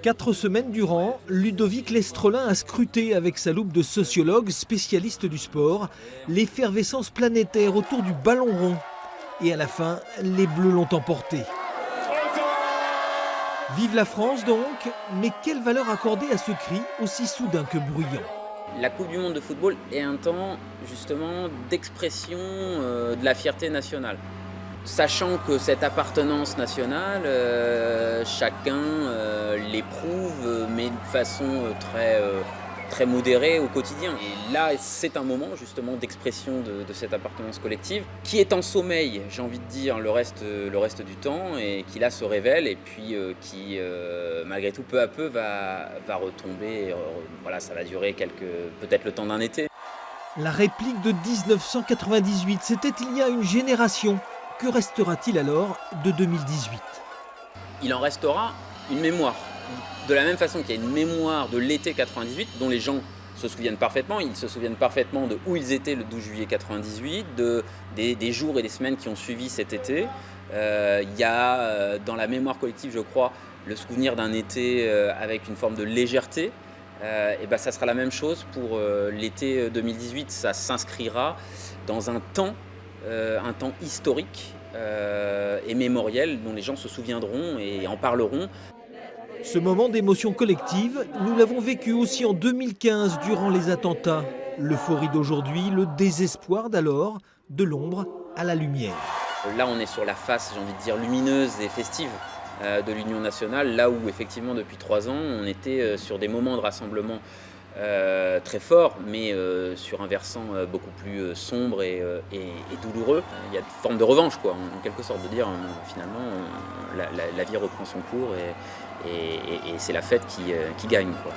4 semaines durant, Ludovic Lestrelin a scruté avec sa loupe de sociologue spécialiste du sport l'effervescence planétaire autour du ballon rond. Et à la fin, les Bleus l'ont emporté. Vive la France donc, mais quelle valeur accorder à ce cri aussi soudain que bruyant? La Coupe du monde de football est un temps justement d'expression de la fierté nationale. Sachant que cette appartenance nationale, chacun l'éprouve, mais de façon très modérée au quotidien. Et là, c'est un moment justement d'expression de cette appartenance collective qui est en sommeil, j'ai envie de dire, le reste du temps, et qui là se révèle et puis qui, malgré tout, peu à peu va retomber. Voilà, ça va durer peut-être le temps d'un été. La réplique de 1998, c'était il y a une génération. Que restera-t-il alors de 2018? Il en restera une mémoire. De la même façon qu'il y a une mémoire de l'été 98 dont les gens se souviennent parfaitement. Ils se souviennent parfaitement de où ils étaient le 12 juillet 98, des jours et des semaines qui ont suivi cet été. Il y a dans la mémoire collective, je crois, le souvenir d'un été avec une forme de légèreté. Et ben, ça sera la même chose pour l'été 2018. Ça s'inscrira dans un temps historique et mémoriel dont les gens se souviendront et en parleront. Ce moment d'émotion collective, nous l'avons vécu aussi en 2015 durant les attentats. L'euphorie d'aujourd'hui, le désespoir d'alors, de l'ombre à la lumière. Là, on est sur la face, j'ai envie de dire, lumineuse et festive de l'Union nationale, là où effectivement depuis 3 ans, on était sur des moments de rassemblement très fort, mais sur un versant beaucoup plus sombre et douloureux. Il y a une forme de revanche, quoi, en quelque sorte, de dire finalement la vie reprend son cours et c'est la fête qui gagne, quoi.